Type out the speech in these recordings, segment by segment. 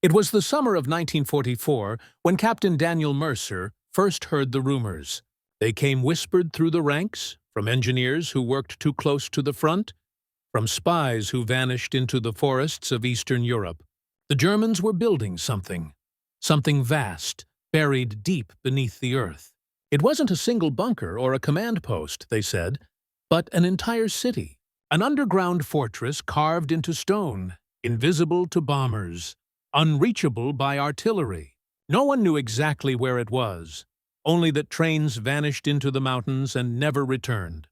It was the summer of 1944 when Captain Daniel Mercer first heard the rumors. They came whispered through the ranks, from engineers who worked too close to the front, from spies who vanished into the forests of Eastern Europe. The Germans were building something vast, buried deep beneath the earth. It wasn't a single bunker or a command post, they said, but an entire city, an underground fortress carved into stone, invisible to bombers, unreachable by artillery. No one knew exactly where it was, only that trains vanished into the mountains and never returned.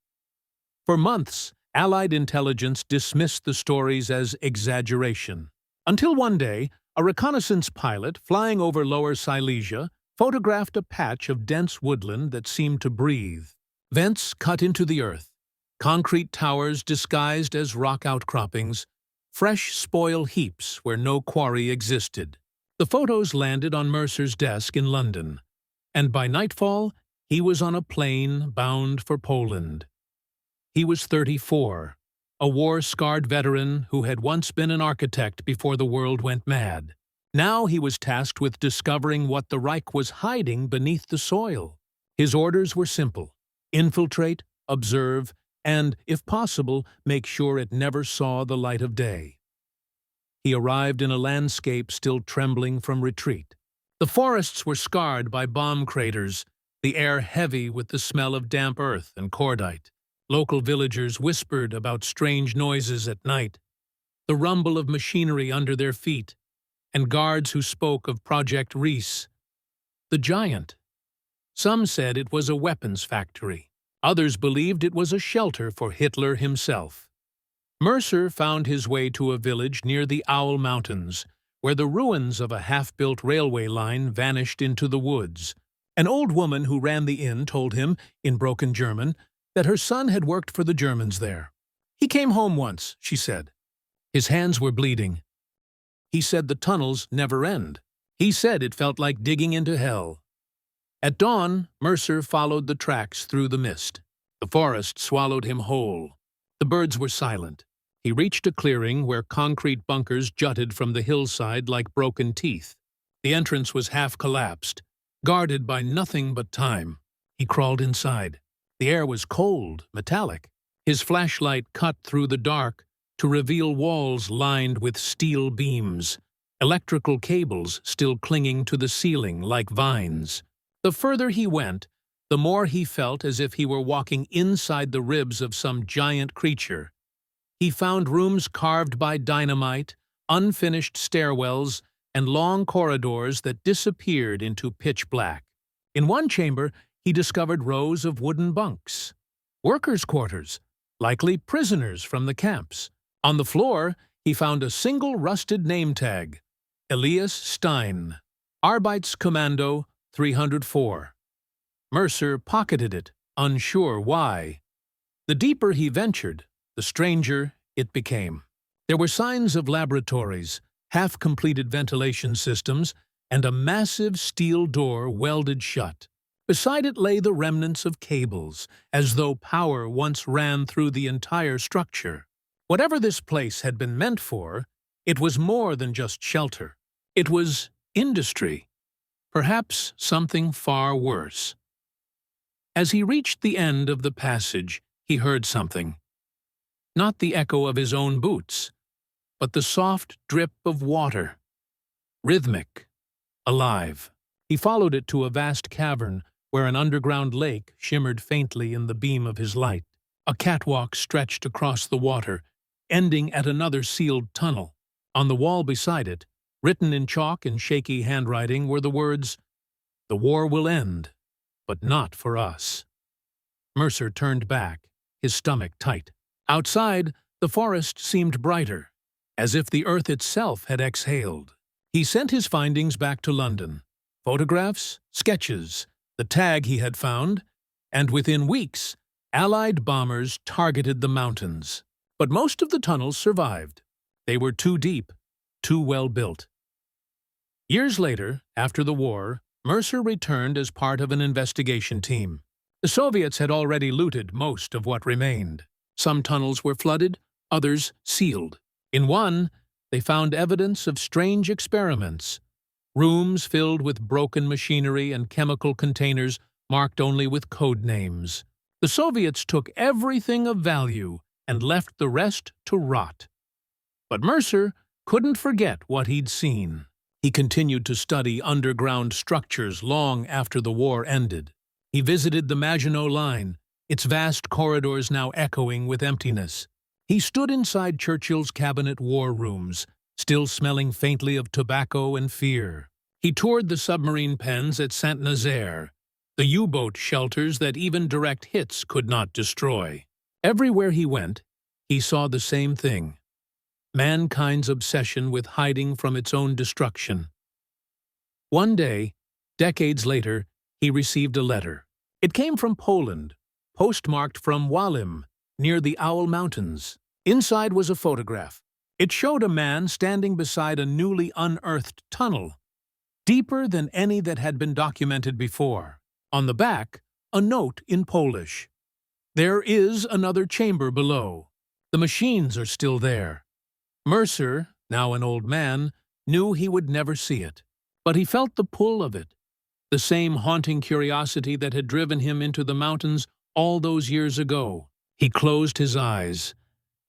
For months, Allied intelligence dismissed the stories as exaggeration, until one day, a reconnaissance pilot flying over Lower Silesia photographed a patch of dense woodland that seemed to breathe. Vents cut into the earth, concrete towers disguised as rock outcroppings, fresh spoil heaps where no quarry existed. The photos landed on Mercer's desk in London, and by nightfall, he was on a plane bound for Poland. He was 34, a war-scarred veteran who had once been an architect before the world went mad. Now he was tasked with discovering what the Reich was hiding beneath the soil. His orders were simple: infiltrate, observe, and, if possible, make sure it never saw the light of day. He arrived in a landscape still trembling from retreat. The forests were scarred by bomb craters, the air heavy with the smell of damp earth and cordite. Local villagers whispered about strange noises at night, the rumble of machinery under their feet, and guards who spoke of Project Reese, the giant. Some said it was a weapons factory. Others believed it was a shelter for Hitler himself. Mercer found his way to a village near the Owl Mountains, where the ruins of a half-built railway line vanished into the woods. An old woman who ran the inn told him, in broken German, that her son had worked for the Germans there. "He came home once," she said. His hands were bleeding. He said the tunnels never end. He said it felt like digging into hell. At dawn, Mercer followed the tracks through the mist. The forest swallowed him whole. The birds were silent. He reached a clearing where concrete bunkers jutted from the hillside like broken teeth. The entrance was half collapsed, guarded by nothing but time. He crawled inside. The air was cold, metallic. His flashlight cut through the dark to reveal walls lined with steel beams, electrical cables still clinging to the ceiling like vines. The further he went, the more he felt as if he were walking inside the ribs of some giant creature. He found rooms carved by dynamite, unfinished stairwells, and long corridors that disappeared into pitch black. In one chamber, he discovered rows of wooden bunks, workers' quarters, likely prisoners from the camps. On the floor, he found a single rusted name tag: Elias Stein, Arbeitskommando 304. Mercer pocketed it, unsure why. The deeper he ventured, the stranger it became. There were signs of laboratories, half-completed ventilation systems, and a massive steel door welded shut. Beside it lay the remnants of cables, as though power once ran through the entire structure. Whatever this place had been meant for, it was more than just shelter. It was industry. Perhaps something far worse. As he reached the end of the passage, he heard something. Not the echo of his own boots, but the soft drip of water. Rhythmic, alive. He followed it to a vast cavern where an underground lake shimmered faintly in the beam of his light. A catwalk stretched across the water, ending at another sealed tunnel. On the wall beside it, written in chalk and shaky handwriting, were the words, "The war will end, but not for us." Mercer turned back, his stomach tight. Outside, the forest seemed brighter, as if the earth itself had exhaled. He sent his findings back to London. Photographs, sketches, the tag he had found, and within weeks, Allied bombers targeted the mountains. But most of the tunnels survived. They were too deep, too well built. Years later, after the war, Mercer returned as part of an investigation team. The Soviets had already looted most of what remained. Some tunnels were flooded, others sealed. In one, they found evidence of strange experiments. Rooms filled with broken machinery and chemical containers marked only with code names. The Soviets took everything of value and left the rest to rot. But Mercer couldn't forget what he'd seen. He continued to study underground structures long after the war ended. He visited the Maginot Line, its vast corridors now echoing with emptiness. He stood inside Churchill's cabinet war rooms, still smelling faintly of tobacco and fear. He toured the submarine pens at Saint-Nazaire, the U-boat shelters that even direct hits could not destroy. Everywhere he went, he saw the same thing: mankind's obsession with hiding from its own destruction. One day, decades later, he received a letter. It came from Poland, postmarked from Walim, near the Owl Mountains. Inside was a photograph. It showed a man standing beside a newly unearthed tunnel, deeper than any that had been documented before. On the back, a note in Polish. "There is another chamber below. The machines are still there." Mercer, now an old man, knew he would never see it. But he felt the pull of it, the same haunting curiosity that had driven him into the mountains all those years ago. He closed his eyes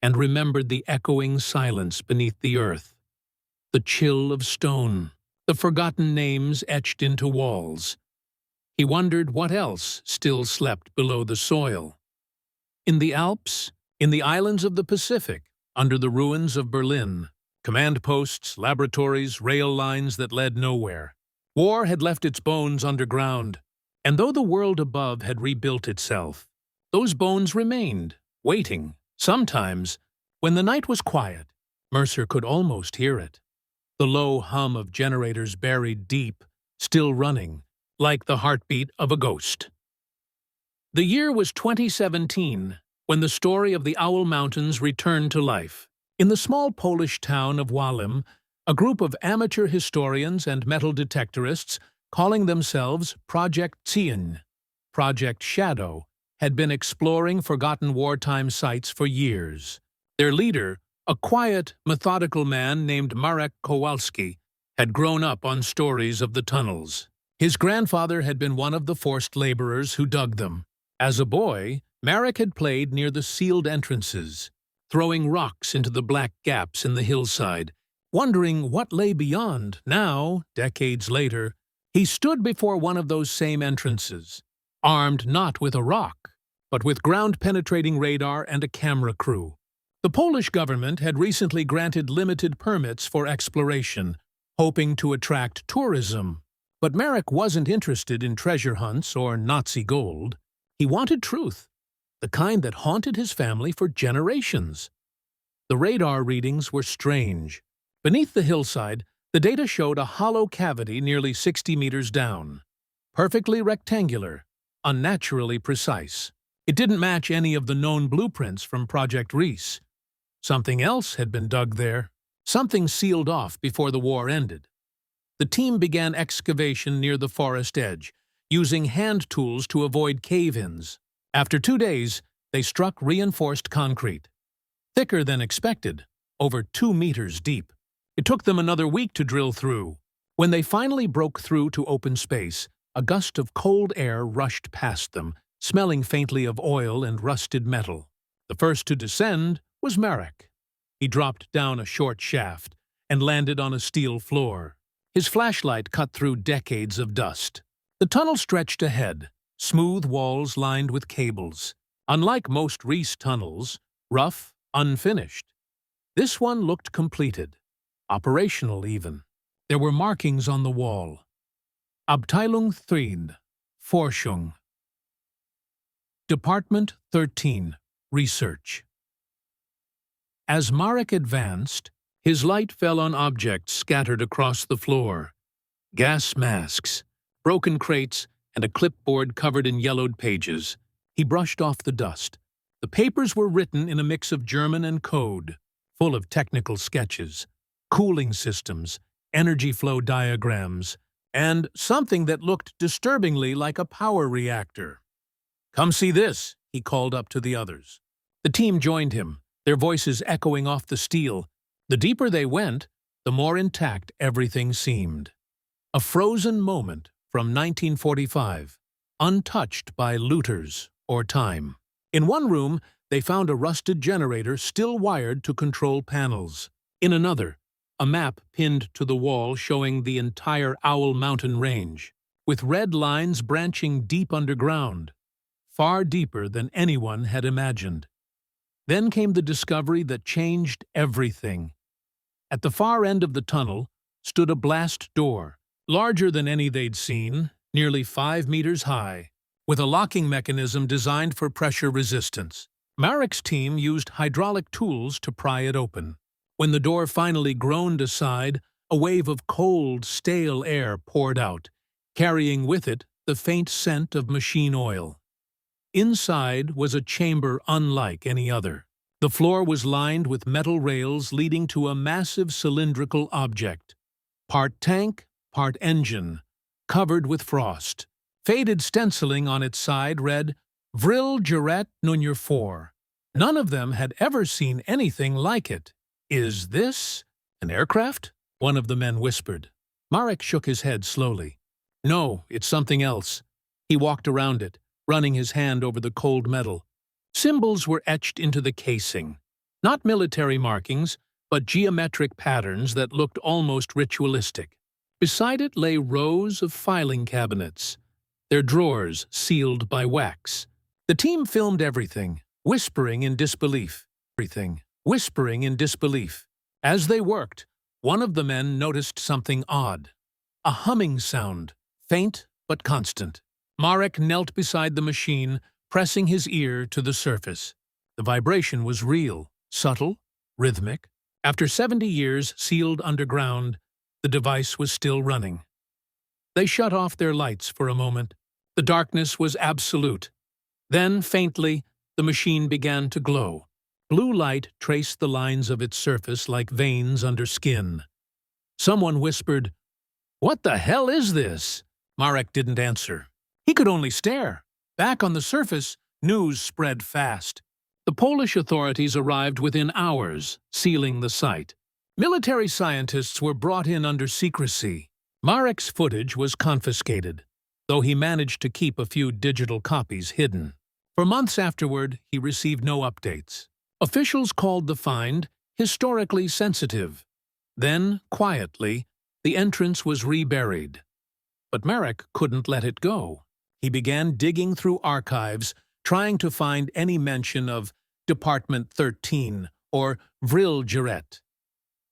and remembered the echoing silence beneath the earth, the chill of stone, the forgotten names etched into walls. He wondered what else still slept below the soil. In the Alps, in the islands of the Pacific, under the ruins of Berlin, command posts, laboratories, rail lines that led nowhere. War had left its bones underground, and though the world above had rebuilt itself, those bones remained, waiting. Sometimes, when the night was quiet, Mercer could almost hear it. The low hum of generators buried deep, still running, like the heartbeat of a ghost. The year was 2017, when the story of the Owl Mountains returned to life. In the small Polish town of Walim, a group of amateur historians and metal detectorists, calling themselves Project Cień, Project Shadow, had been exploring forgotten wartime sites for years. Their leader, a quiet, methodical man named Marek Kowalski, had grown up on stories of the tunnels. His grandfather had been one of the forced laborers who dug them. As a boy, Marek had played near the sealed entrances, throwing rocks into the black gaps in the hillside, wondering what lay beyond. Now, decades later, he stood before one of those same entrances, armed not with a rock, but with ground-penetrating radar and a camera crew. The Polish government had recently granted limited permits for exploration, hoping to attract tourism. But Marek wasn't interested in treasure hunts or Nazi gold. He wanted truth, the kind that haunted his family for generations. The radar readings were strange. Beneath the hillside, the data showed a hollow cavity nearly 60 meters down. Perfectly rectangular, unnaturally precise. It didn't match any of the known blueprints from Project Reese. Something else had been dug there. Something sealed off before the war ended. The team began excavation near the forest edge, using hand tools to avoid cave-ins. After 2 days, they struck reinforced concrete. Thicker than expected, over 2 meters deep. It took them another week to drill through. When they finally broke through to open space, a gust of cold air rushed past them, smelling faintly of oil and rusted metal. The first to descend was Marek. He dropped down a short shaft and landed on a steel floor. His flashlight cut through decades of dust. The tunnel stretched ahead, smooth walls lined with cables. Unlike most Reese tunnels, rough, unfinished, this one looked completed, operational even. There were markings on the wall. Abteilung 3, Forschung. Department 13, Research. As Marek advanced, his light fell on objects scattered across the floor. Gas masks, broken crates, and a clipboard covered in yellowed pages. He brushed off the dust. The papers were written in a mix of German and code, full of technical sketches, cooling systems, energy flow diagrams, and something that looked disturbingly like a power reactor. "Come see this," he called up to the others. The team joined him, their voices echoing off the steel. The deeper they went, the more intact everything seemed. A frozen moment from 1945, untouched by looters or time. In one room, they found a rusted generator still wired to control panels. In another, a map pinned to the wall showing the entire Owl Mountain range, with red lines branching deep underground, far deeper than anyone had imagined. Then came the discovery that changed everything. At the far end of the tunnel stood a blast door, larger than any they'd seen, nearly 5 meters high, with a locking mechanism designed for pressure resistance. Marek's team used hydraulic tools to pry it open. When the door finally groaned aside, a wave of cold, stale air poured out, carrying with it the faint scent of machine oil. Inside was a chamber unlike any other. The floor was lined with metal rails leading to a massive cylindrical object, part tank, part engine, covered with frost. Faded stenciling on its side read, "Vril Juret Nunyer 4." None of them had ever seen anything like it. "Is this an aircraft?" one of the men whispered. Marek shook his head slowly. "No, it's something else." He walked around it, running his hand over the cold metal. Symbols were etched into the casing. Not military markings, but geometric patterns that looked almost ritualistic. Beside it lay rows of filing cabinets, their drawers sealed by wax. The team filmed everything, whispering in disbelief. As they worked, one of the men noticed something odd. A humming sound, faint but constant. Marek knelt beside the machine, pressing his ear to the surface. The vibration was real, subtle, rhythmic. After 70 years sealed underground, the device was still running. They shut off their lights for a moment. The darkness was absolute. Then, faintly, the machine began to glow. Blue light traced the lines of its surface like veins under skin. Someone whispered, "What the hell is this?" Marek didn't answer. He could only stare. Back on the surface, news spread fast. The Polish authorities arrived within hours, sealing the site. Military scientists were brought in under secrecy. Marek's footage was confiscated, though he managed to keep a few digital copies hidden. For months afterward, he received no updates. Officials called the find historically sensitive. Then, quietly, the entrance was reburied. But Marek couldn't let it go. He began digging through archives, trying to find any mention of Department 13 or Vril Juret.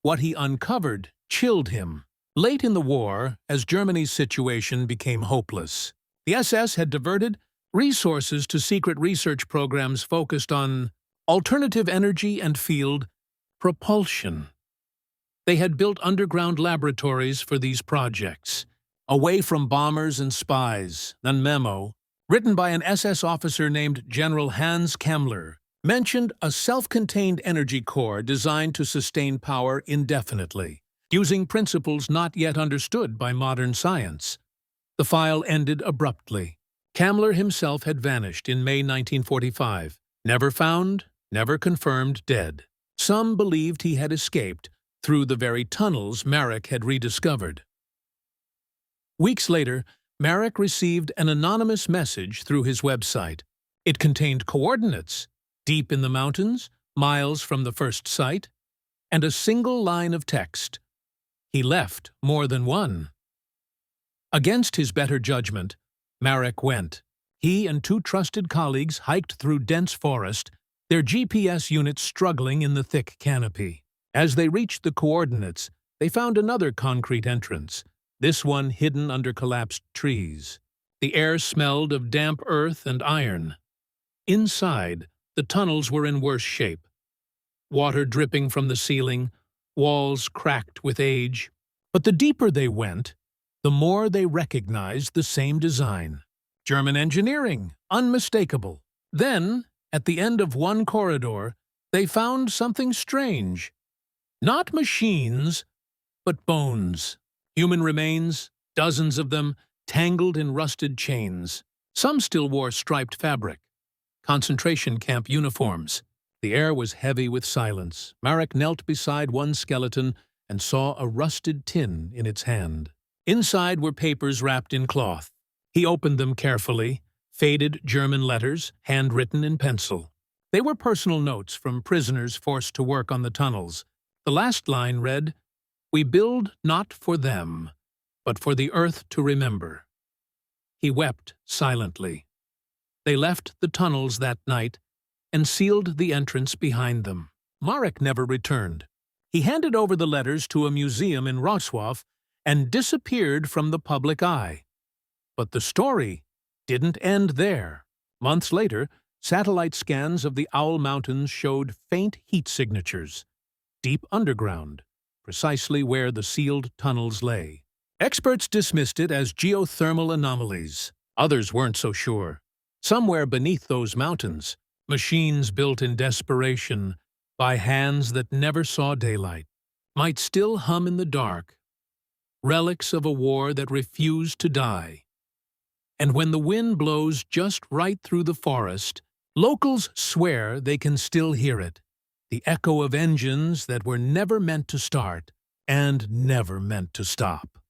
What he uncovered chilled him. Late in the war, as Germany's situation became hopeless, the SS had diverted resources to secret research programs focused on alternative energy and field propulsion. They had built underground laboratories for these projects, away from bombers and spies. A memo, written by an SS officer named General Hans Kemmler, mentioned a self-contained energy core designed to sustain power indefinitely, using principles not yet understood by modern science. The file ended abruptly. Kemmler himself had vanished in May 1945, never found, never confirmed dead. Some believed he had escaped through the very tunnels Marek had rediscovered. Weeks later, Marek received an anonymous message through his website. It contained coordinates, deep in the mountains, miles from the first site, and a single line of text. He left more than one. Against his better judgment, Marek went. He and 2 trusted colleagues hiked through dense forest, their GPS units struggling in the thick canopy. As they reached the coordinates, they found another concrete entrance, this one hidden under collapsed trees. The air smelled of damp earth and iron. Inside, the tunnels were in worse shape. Water dripping from the ceiling, walls cracked with age. But the deeper they went, the more they recognized the same design. German engineering, unmistakable. Then, at the end of one corridor, they found something strange. Not machines, but bones. Human remains, dozens of them, tangled in rusted chains. Some still wore striped fabric. Concentration camp uniforms. The air was heavy with silence. Marek knelt beside one skeleton and saw a rusted tin in its hand. Inside were papers wrapped in cloth. He opened them carefully, faded German letters, handwritten in pencil. They were personal notes from prisoners forced to work on the tunnels. The last line read, "We build not for them, but for the earth to remember." He wept silently. They left the tunnels that night and sealed the entrance behind them. Marek never returned. He handed over the letters to a museum in Wrocław and disappeared from the public eye. But the story didn't end there. Months later, satellite scans of the Owl Mountains showed faint heat signatures, deep underground, precisely where the sealed tunnels lay. Experts dismissed it as geothermal anomalies. Others weren't so sure. Somewhere beneath those mountains, machines built in desperation by hands that never saw daylight might still hum in the dark, relics of a war that refused to die. And when the wind blows just right through the forest, locals swear they can still hear it, the echo of engines that were never meant to start and never meant to stop.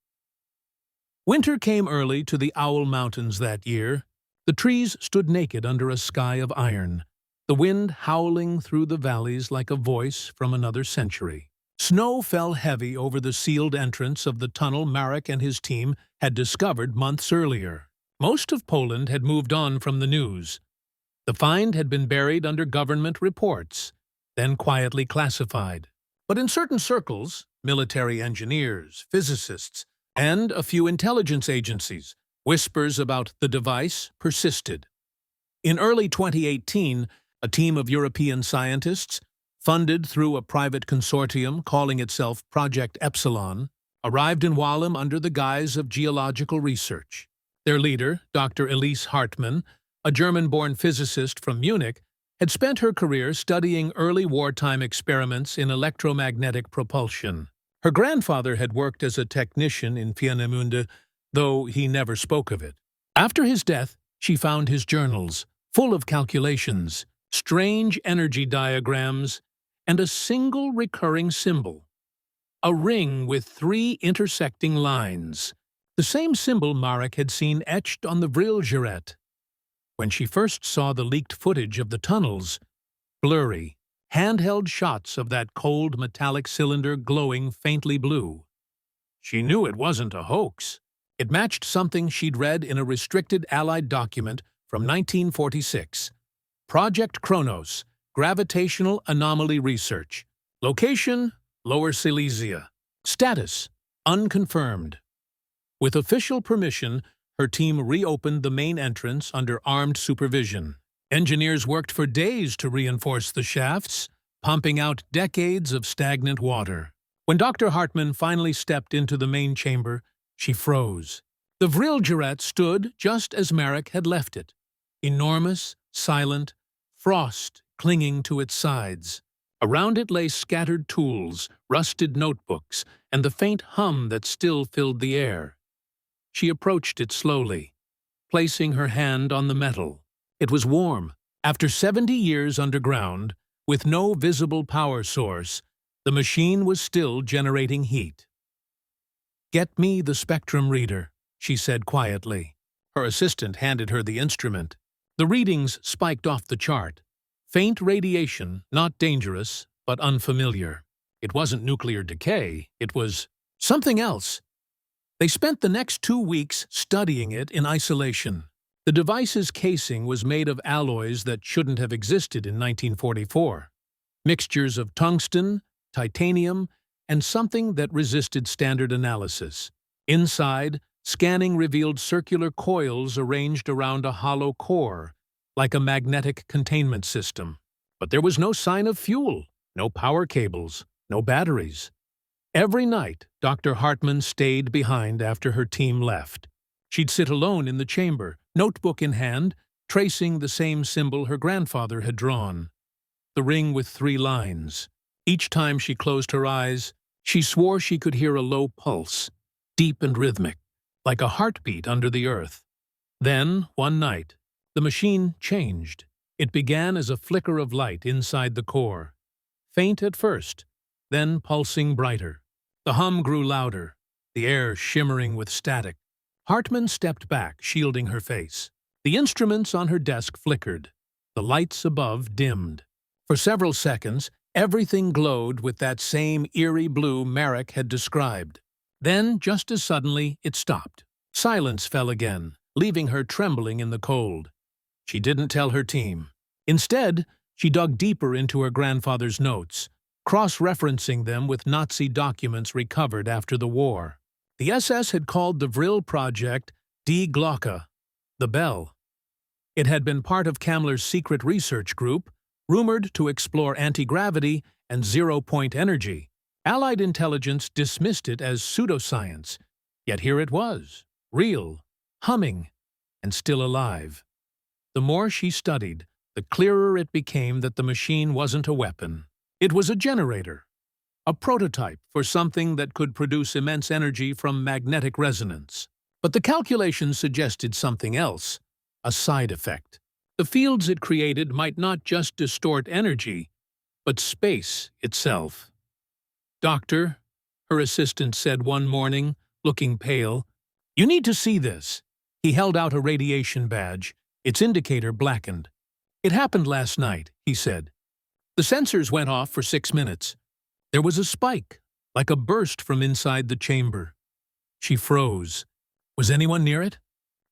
Winter came early to the Owl Mountains that year. The trees stood naked under a sky of iron, the wind howling through the valleys like a voice from another century. Snow fell heavy over the sealed entrance of the tunnel Marek and his team had discovered months earlier. Most of Poland had moved on from the news. The find had been buried under government reports, then quietly classified. But in certain circles, military engineers, physicists, and a few intelligence agencies, whispers about the device persisted. In early 2018, a team of European scientists, funded through a private consortium calling itself Project Epsilon, arrived in Wallam under the guise of geological research. Their leader, Dr. Elise Hartmann, a German-born physicist from Munich, had spent her career studying early wartime experiments in electromagnetic propulsion. Her grandfather had worked as a technician in Peenemünde, though he never spoke of it. After his death, she found his journals, full of calculations, strange energy diagrams, and a single recurring symbol, a ring with 3 intersecting lines, the same symbol Marek had seen etched on the Vrilgeret. When she first saw the leaked footage of the tunnels, blurry, handheld shots of that cold metallic cylinder glowing faintly blue, she knew it wasn't a hoax. It matched something she'd read in a restricted Allied document from 1946. Project Kronos, Gravitational Anomaly Research. Location, Lower Silesia. Status, unconfirmed. With official permission, her team reopened the main entrance under armed supervision. Engineers worked for days to reinforce the shafts, pumping out decades of stagnant water. When Dr. Hartmann finally stepped into the main chamber, she froze. The Vrilgeret stood just as Marek had left it, enormous, silent, frost clinging to its sides. Around it lay scattered tools, rusted notebooks, and the faint hum that still filled the air. She approached it slowly, placing her hand on the metal. It was warm. After 70 years underground, with no visible power source, the machine was still generating heat. "Get me the spectrum reader," she said quietly. Her assistant handed her the instrument. The readings spiked off the chart. Faint radiation, not dangerous, but unfamiliar. It wasn't nuclear decay, it was something else. They spent the next 2 weeks studying it in isolation. The device's casing was made of alloys that shouldn't have existed in 1944. Mixtures of tungsten, titanium, and something that resisted standard analysis. Inside, scanning revealed circular coils arranged around a hollow core, like a magnetic containment system. But there was no sign of fuel, no power cables, no batteries. Every night, Dr. Hartmann stayed behind after her team left. She'd sit alone in the chamber, notebook in hand, tracing the same symbol her grandfather had drawn. The ring with 3 lines. Each time she closed her eyes, she swore she could hear a low pulse, deep and rhythmic, like a heartbeat under the earth. Then, one night, the machine changed. It began as a flicker of light inside the core, faint at first, then pulsing brighter. The hum grew louder, the air shimmering with static. Hartman stepped back, shielding her face. The instruments on her desk flickered. The lights above dimmed. For several seconds, everything glowed with that same eerie blue Merrick had described. Then, just as suddenly, it stopped. Silence fell again, leaving her trembling in the cold. She didn't tell her team. Instead, she dug deeper into her grandfather's notes, cross-referencing them with Nazi documents recovered after the war. The SS had called the Vril project Die Glocke, the bell. It had been part of Kammler's secret research group, rumored to explore anti-gravity and zero-point energy. Allied intelligence dismissed it as pseudoscience, yet here it was, real, humming, and still alive. The more she studied, the clearer it became that the machine wasn't a weapon. It was a generator, a prototype for something that could produce immense energy from magnetic resonance. But the calculations suggested something else, a side effect. The fields it created might not just distort energy, but space itself. "Doctor," her assistant said one morning, looking pale, "you need to see this." He held out a radiation badge, its indicator blackened. "It happened last night," he said. The sensors went off for 6 minutes. There was a spike, like a burst from inside the chamber. She froze. Was anyone near it?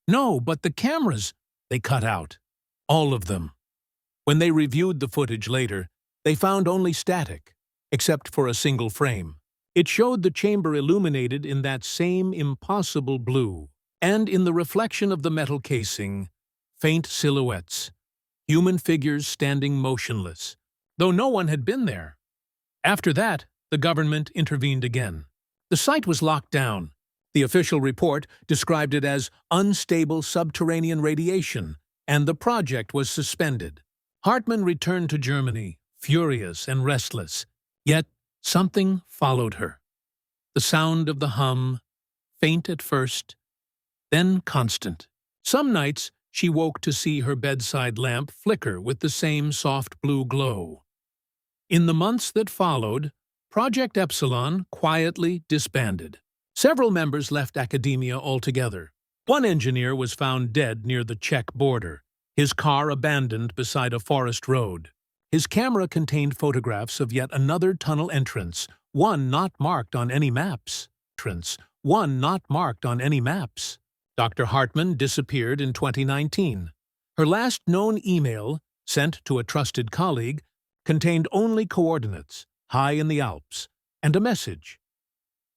No, but the cameras, they cut out. All of them. When they reviewed the footage later, they found only static, except for a single frame. It showed the chamber illuminated in that same impossible blue, and in the reflection of the metal casing, faint silhouettes, human figures standing motionless, though no one had been there. After that, the government intervened again. The site was locked down. The official report described it as unstable subterranean radiation, and the project was suspended. Hartman returned to Germany, furious and restless, yet something followed her. The sound of the hum, faint at first, then constant. Some nights she woke to see her bedside lamp flicker with the same soft blue glow. In the months that followed, Project Epsilon quietly disbanded. Several members left academia altogether. One engineer was found dead near the Czech border, his car abandoned beside a forest road. His camera contained photographs of yet another tunnel entrance, one not marked on any maps. Dr. Hartman disappeared in 2019. Her last known email, sent to a trusted colleague, contained only coordinates, high in the Alps, and a message.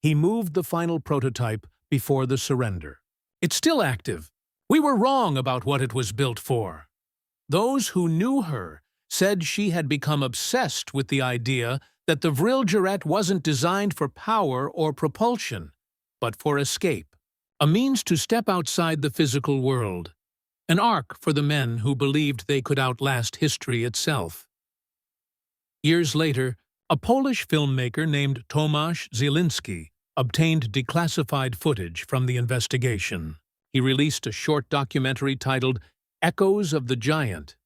He moved the final prototype before the surrender. It's still active. We were wrong about what it was built for. Those who knew her said she had become obsessed with the idea that the Vril Jarret wasn't designed for power or propulsion, but for escape, a means to step outside the physical world, an ark for the men who believed they could outlast history itself. Years later, a Polish filmmaker named Tomasz Zielinski obtained declassified footage from the investigation. He released a short documentary titled Echoes of the Giant.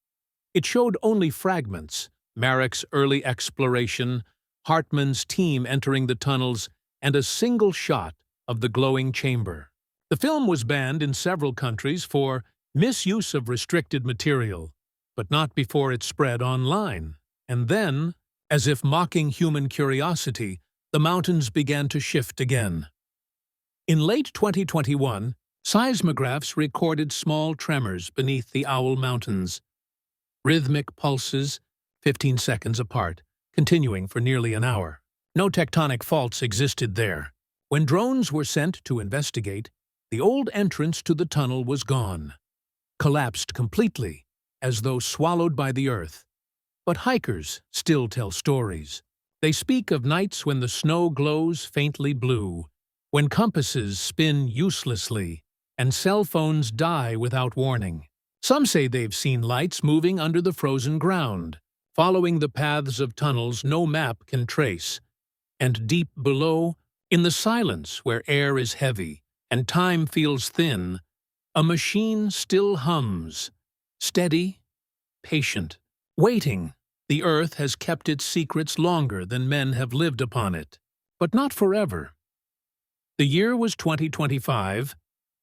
It showed only fragments, Marek's early exploration, Hartman's team entering the tunnels, and a single shot of the glowing chamber. The film was banned in several countries for misuse of restricted material, but not before it spread online. And then, as if mocking human curiosity, the mountains began to shift again. In late 2021, seismographs recorded small tremors beneath the Owl Mountains. Rhythmic pulses, 15 seconds apart, continuing for nearly an hour. No tectonic faults existed there. When drones were sent to investigate, the old entrance to the tunnel was gone, collapsed completely, as though swallowed by the earth. But hikers still tell stories. They speak of nights when the snow glows faintly blue, when compasses spin uselessly, and cell phones die without warning. Some say they've seen lights moving under the frozen ground, following the paths of tunnels no map can trace. And deep below, in the silence where air is heavy and time feels thin, a machine still hums, steady, patient, waiting. The earth has kept its secrets longer than men have lived upon it, but not forever. The year was 2025,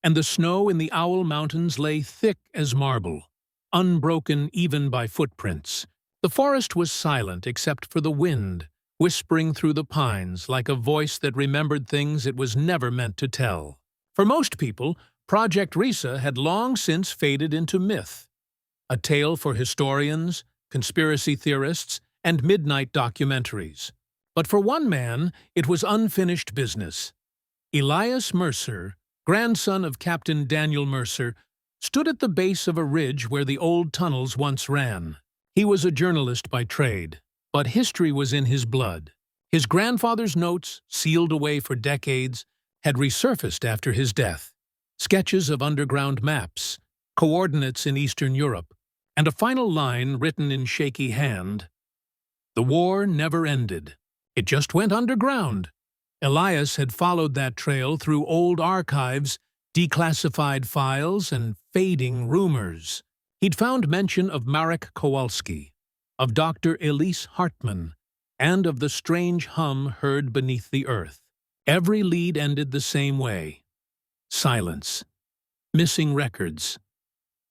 and the snow in the Owl Mountains lay thick as marble, unbroken even by footprints. The forest was silent except for the wind, whispering through the pines like a voice that remembered things it was never meant to tell. For most people, Project Risa had long since faded into myth, a tale for historians, conspiracy theorists, and midnight documentaries. But for one man, it was unfinished business. Elias Mercer, grandson of Captain Daniel Mercer, stood at the base of a ridge where the old tunnels once ran. He was a journalist by trade, but history was in his blood. His grandfather's notes, sealed away for decades, had resurfaced after his death. Sketches of underground maps, coordinates in Eastern Europe, and a final line written in shaky hand. The war never ended. It just went underground. Elias had followed that trail through old archives, declassified files, and fading rumors. He'd found mention of Marek Kowalski, of Dr. Elise Hartmann, and of the strange hum heard beneath the earth. Every lead ended the same way. Silence. Missing records.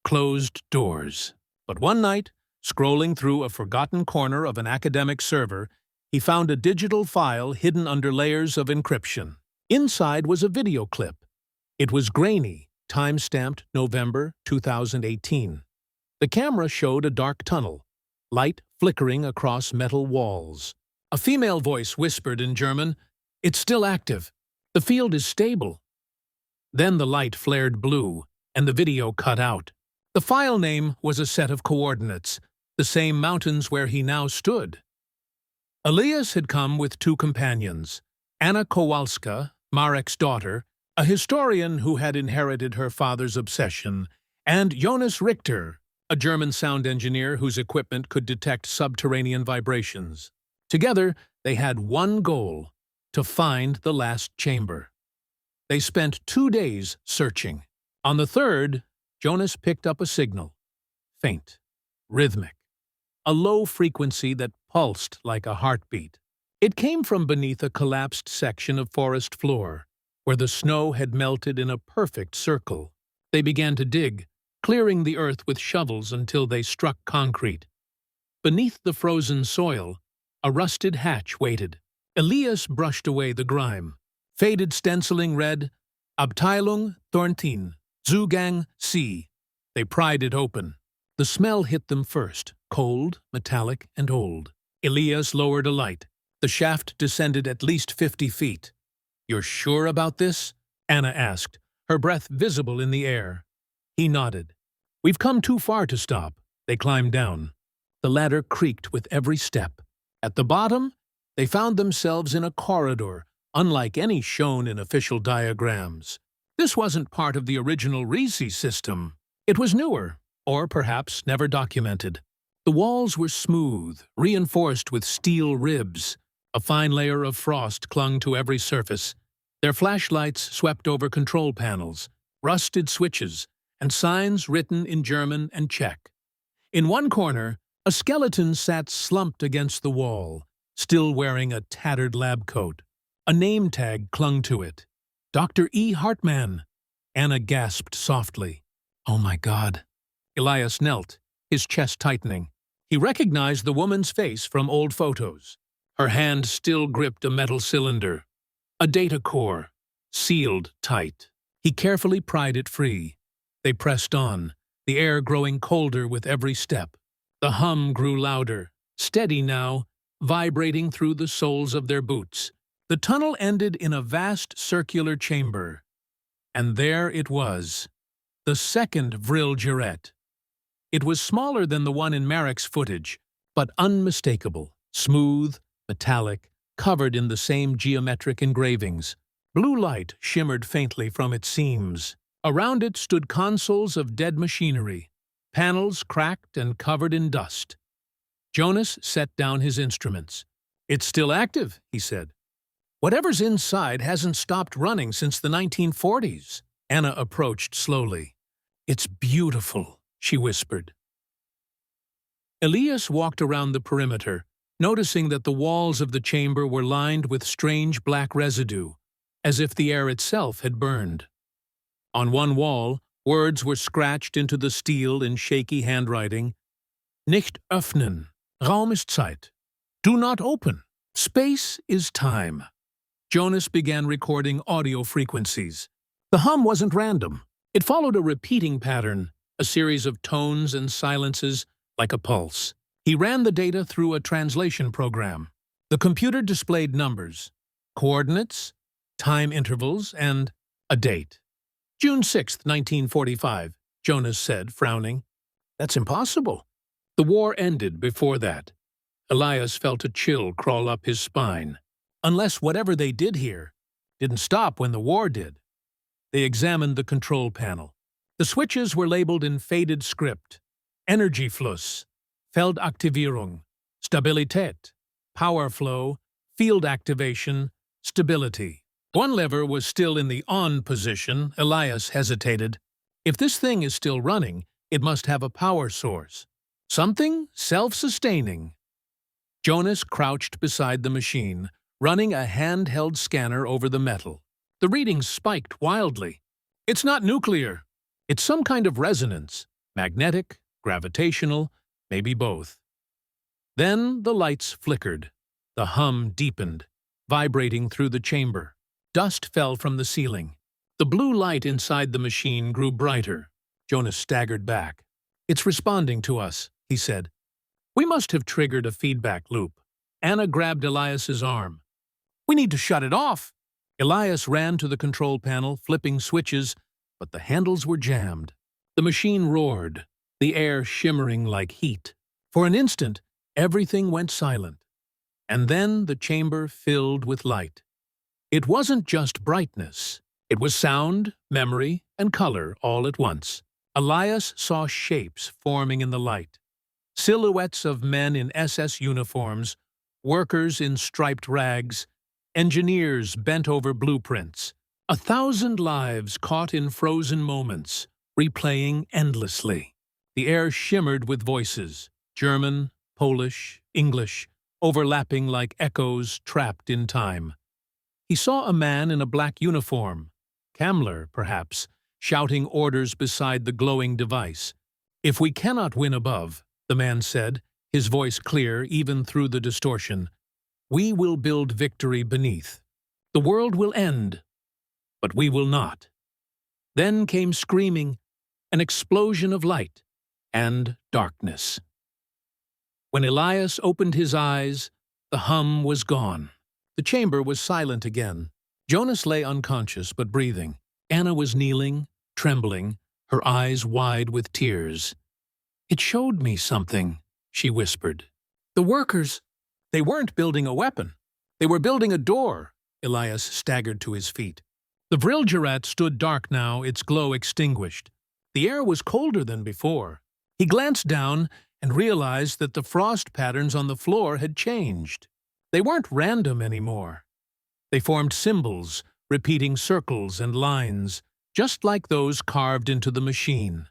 Closed doors. But one night, scrolling through a forgotten corner of an academic server, he found a digital file hidden under layers of encryption. Inside was a video clip. It was grainy, time-stamped November 2018. The camera showed a dark tunnel, light flickering across metal walls. A female voice whispered in German, "It's still active. The field is stable." Then the light flared blue, and the video cut out. The file name was a set of coordinates, the same mountains where he now stood. Elias had come with two companions, Anna Kowalska, Marek's daughter, a historian who had inherited her father's obsession, and Jonas Richter, a German sound engineer whose equipment could detect subterranean vibrations. Together, they had one goal: to find the last chamber. They spent 2 days searching. On the third, Jonas picked up a signal. Faint, rhythmic, a low frequency that pulsed like a heartbeat. It came from beneath a collapsed section of forest floor, where the snow had melted in a perfect circle. They began to dig, clearing the earth with shovels until they struck concrete. Beneath the frozen soil, a rusted hatch waited. Elias brushed away the grime. Faded stenciling read, Abteilung 13, Zugang C. They pried it open. The smell hit them first, cold, metallic, and old. Elias lowered a light. The shaft descended at least 50 feet. "You're sure about this?" Anna asked, her breath visible in the air. He nodded. "We've come too far to stop." They climbed down. The ladder creaked with every step. At the bottom, they found themselves in a corridor, unlike any shown in official diagrams. This wasn't part of the original Risi system. It was newer, or perhaps never documented. The walls were smooth, reinforced with steel ribs. A fine layer of frost clung to every surface. Their flashlights swept over control panels, rusted switches, and signs written in German and Czech. In one corner, a skeleton sat slumped against the wall, still wearing a tattered lab coat. A name tag clung to it. "Dr. E. Hartmann." Anna gasped softly. "Oh my God." Elias knelt, his chest tightening. He recognized the woman's face from old photos. Her hand still gripped a metal cylinder. A data core, sealed tight. He carefully pried it free. They pressed on, the air growing colder with every step. The hum grew louder, steady now, vibrating through the soles of their boots. The tunnel ended in a vast circular chamber. And there it was, the second Vril Jarret. It was smaller than the one in Marek's footage, but unmistakable, smooth, metallic, covered in the same geometric engravings. Blue light shimmered faintly from its seams. Around it stood consoles of dead machinery, panels cracked and covered in dust. Jonas set down his instruments. "It's still active," he said. "Whatever's inside hasn't stopped running since the 1940s. Anna approached slowly. "It's beautiful," she whispered. Elias walked around the perimeter, noticing that the walls of the chamber were lined with strange black residue, as if the air itself had burned. On one wall, words were scratched into the steel in shaky handwriting. Nicht öffnen. Raum ist Zeit. Do not open. Space is time. Jonas began recording audio frequencies. The hum wasn't random. It followed a repeating pattern, a series of tones and silences, like a pulse. He ran the data through a translation program. The computer displayed numbers, coordinates, time intervals, and a date. June 6, 1945, Jonas said, frowning. That's impossible. The war ended before that. Elias felt a chill crawl up his spine. Unless whatever they did here didn't stop when the war did. They examined the control panel. The switches were labeled in faded script. Energiefluss, Feldaktivierung, Stabilität, power flow, field activation, stability. One lever was still in the on position. Elias hesitated. If this thing is still running, it must have a power source. Something self-sustaining. Jonas crouched beside the machine, running a handheld scanner over the metal. The readings spiked wildly. It's not nuclear. It's some kind of resonance. Magnetic, gravitational, maybe both. Then the lights flickered. The hum deepened, vibrating through the chamber. Dust fell from the ceiling. The blue light inside the machine grew brighter. Jonas staggered back. It's responding to us, he said. We must have triggered a feedback loop. Anna grabbed Elias's arm. We need to shut it off. Elias ran to the control panel, flipping switches, but the handles were jammed. The machine roared, the air shimmering like heat. For an instant, everything went silent. And then the chamber filled with light. It wasn't just brightness. It was sound, memory, and color all at once. Elias saw shapes forming in the light. Silhouettes of men in SS uniforms, workers in striped rags, engineers bent over blueprints. 1,000 lives caught in frozen moments, replaying endlessly. The air shimmered with voices, German, Polish, English, overlapping like echoes trapped in time. He saw a man in a black uniform, Kammler, perhaps, shouting orders beside the glowing device. If we cannot win above, the man said, his voice clear even through the distortion, we will build victory beneath. The world will end, but we will not. Then came screaming, an explosion of light and darkness. When Elias opened his eyes, the hum was gone. The chamber was silent again. Jonas lay unconscious but breathing. Anna was kneeling, trembling, her eyes wide with tears. It showed me something, she whispered. The workers, they weren't building a weapon. They were building a door. Elias staggered to his feet. The Vrilgerat stood dark now, its glow extinguished. The air was colder than before. He glanced down and realized that the frost patterns on the floor had changed. They weren't random anymore. They formed symbols, repeating circles and lines, just like those carved into the machine.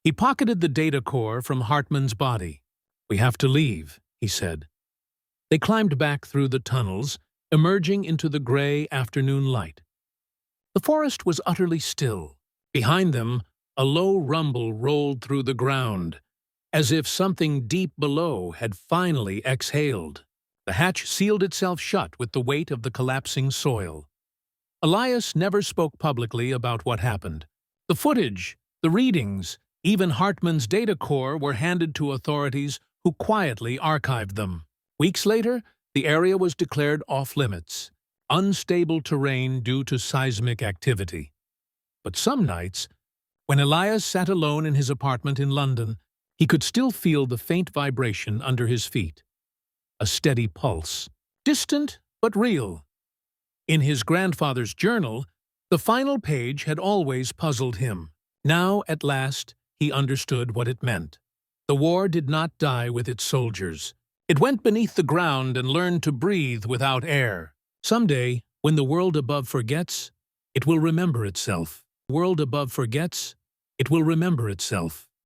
He pocketed the data core from Hartmann's body. We have to leave, he said. They climbed back through the tunnels, emerging into the gray afternoon light. The forest was utterly still. Behind them, a low rumble rolled through the ground, as if something deep below had finally exhaled. The hatch sealed itself shut with the weight of the collapsing soil. Elias never spoke publicly about what happened. The footage, the readings, even Hartmann's data core were handed to authorities who quietly archived them. Weeks later, the area was declared off-limits, unstable terrain due to seismic activity. But some nights, when Elias sat alone in his apartment in London, he could still feel the faint vibration under his feet. A steady pulse, distant but real. In his grandfather's journal, the final page had always puzzled him. Now, at last, he understood what it meant. The war did not die with its soldiers. It went beneath the ground and learned to breathe without air. Someday, when the world above forgets, it will remember itself. The world above forgets, it will remember itself.